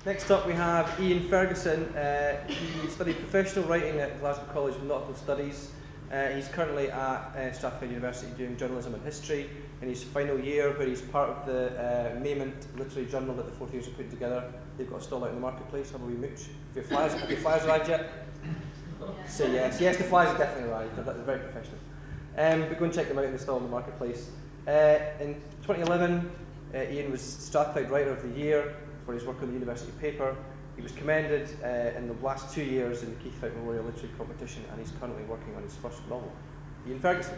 Next up we have Iain Ferguson. He studied professional writing at Glasgow College of Nautical Studies. He's currently at Strathclyde University doing journalism and history in his final year, where he's part of the Mayment literary journal that the fourth years are putting together. They've got a stall out in the marketplace. Have a wee mooch. Have your flyers arrived yet? Yeah. Say yes. Yes, the flyers have definitely arrived. They're very professional. But go and check them out in the stall in the marketplace. In 2011, Iain was Strathclyde Writer of the Year for his work on the university paper. He was commended in the last 2 years in the Keith Fout Memorial Literary Competition, and he's currently working on his first novel. Iain Ferguson.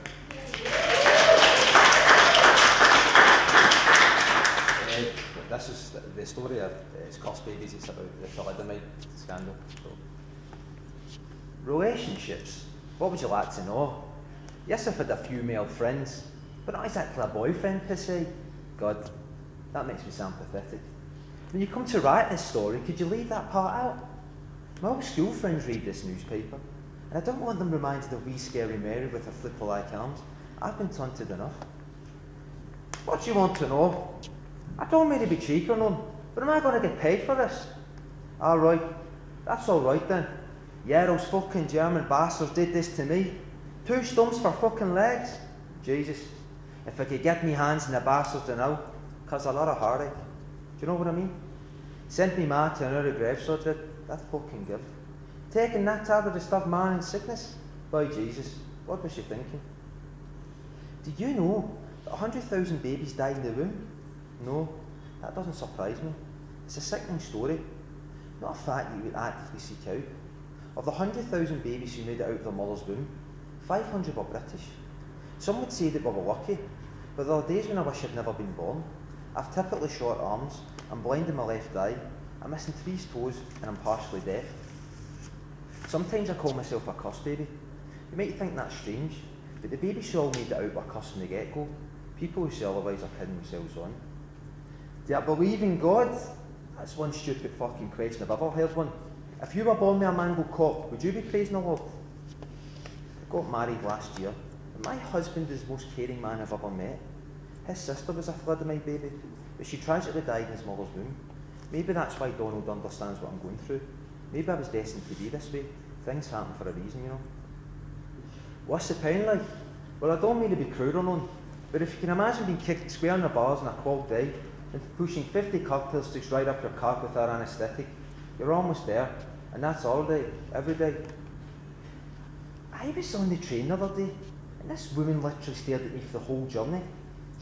This is the story of It's Cost Babies. It's about the thalidomide scandal. So. Relationships. What would you like to know? Yes, I've had a few male friends, but not exactly a boyfriend per se. God, that makes me sound pathetic. When you come to write this story, could you leave that part out? My old school friends read this newspaper, and I don't want them reminded of wee scary Mary with her flipper-like arms. I've been taunted enough. What do you want to know? I don't mean to be cheeky or none, but am I going to get paid for this? Alright, that's alright then. Yeah, those fucking German bastards did this to me. 2 stumps for fucking legs. Jesus, if I could get me hands in the bastards now, cause a lot of heartache. Do you know what I mean? Sent me ma to another grave surgery, that fucking gift. Taking that tablet to stop man in sickness? By Jesus, what was she thinking? Did you know that 100,000 babies die in the womb? No, that doesn't surprise me. It's a sickening story, not a fact you would actively seek out. Of the 100,000 babies who made it out of their mother's womb, 500 were British. Some would say that we were lucky, but there are days when I wish I'd never been born. I've typically short arms, I'm blind in my left eye, I'm missing 3 toes, and I'm partially deaf. Sometimes I call myself a cuss baby. You might think that's strange, but the babies who all made it out were cussed from the get-go. People who say otherwise are kidding themselves on. Do I believe in God? That's one stupid fucking question I've ever heard one. If you were born with a mango cock, would you be praising the Lord? I got married last year, and my husband is the most caring man I've ever met. His sister was a thalidomide baby, but she tragically died in his mother's womb. Maybe that's why Donald understands what I'm going through. Maybe I was destined to be this way. Things happen for a reason, you know. What's the pain like? Well, I don't mean to be crude or none, but if you can imagine being kicked square in the bars on a cold day and pushing 50 cocktail sticks right up your cock with our anaesthetic, you're almost there, and that's all day, every day. I was on the train the other day, and this woman literally stared at me for the whole journey.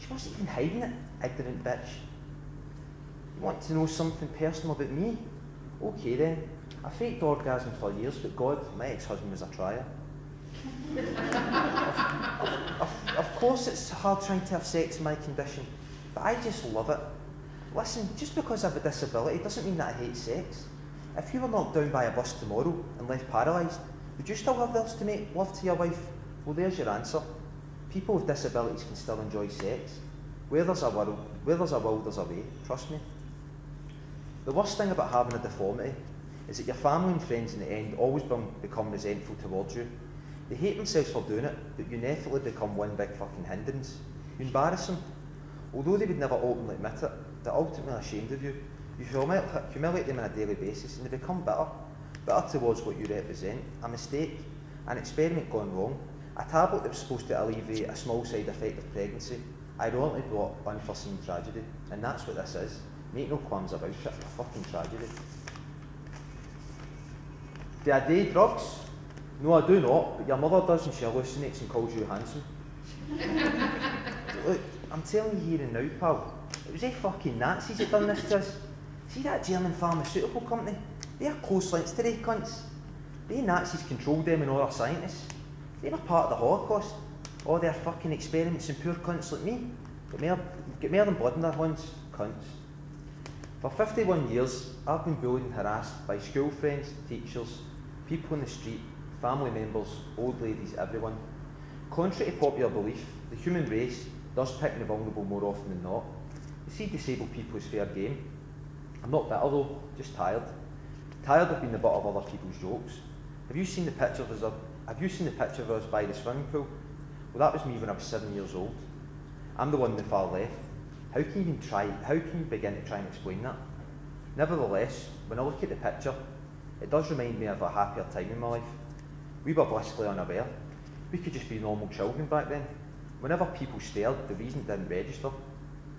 She wasn't even hiding it, ignorant bitch. You want to know something personal about me? Okay then. I faked orgasm for years, but God, my ex-husband was a trier. Of course it's hard trying to have sex in my condition, but I just love it. Listen, just because I have a disability doesn't mean that I hate sex. If you were knocked down by a bus tomorrow and left paralysed, would you still have the urge to make love to your wife? Well, there's your answer. People with disabilities can still enjoy sex. Where there's a will, there's a way, trust me. The worst thing about having a deformity is that your family and friends in the end always become resentful towards you. They hate themselves for doing it, but you inevitably become one big fucking hindrance. You embarrass them. Although they would never openly admit it, they're ultimately ashamed of you. You humiliate them on a daily basis, and they become bitter towards what you represent. A mistake, an experiment gone wrong, a tablet that was supposed to alleviate a small side effect of pregnancy, ironically brought unforeseen tragedy, and that's what this is. Make no qualms about it, a fucking tragedy. Do I do drugs? No, I do not, but your mother does, and she hallucinates and calls you handsome. Look, I'm telling you here and now, pal, it was they fucking Nazis that done this to us. See that German pharmaceutical company? They're close links to they cunts. They Nazis controlled them and all our scientists. They were part of the Holocaust. All their fucking experiments and poor cunts like me. Get more than blood in their hands, cunts. For 51 years, I've been bullied and harassed by school friends, teachers, people in the street, family members, old ladies, everyone. Contrary to popular belief, the human race does pick the vulnerable more often than not. You see disabled people as fair game. I'm not bitter though, just tired. Tired of being the butt of other people's jokes. Have you seen the picture of us by the swimming pool? Well, that was me when I was 7 years old. I'm the one on the far left. How can you begin to try and explain that? Nevertheless, when I look at the picture, it does remind me of a happier time in my life. We were blissfully unaware. We could just be normal children back then. Whenever people stared, the reason didn't register.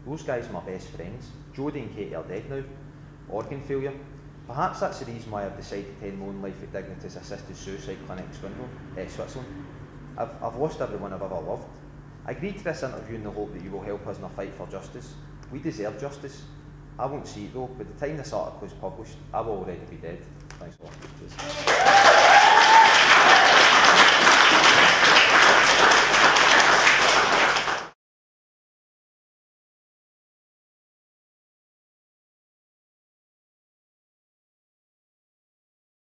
Those guys are my best friends. Jodie and Katie are dead now. Organ failure. Perhaps that's the reason why I've decided to end my own life at Dignity's assisted suicide clinic in Switzerland. I've lost everyone I've ever loved. I agreed to this interview in the hope that you will help us in our fight for justice. We deserve justice. I won't see it though. By the time this article is published, I will already be dead. Thanks a lot. Cheers.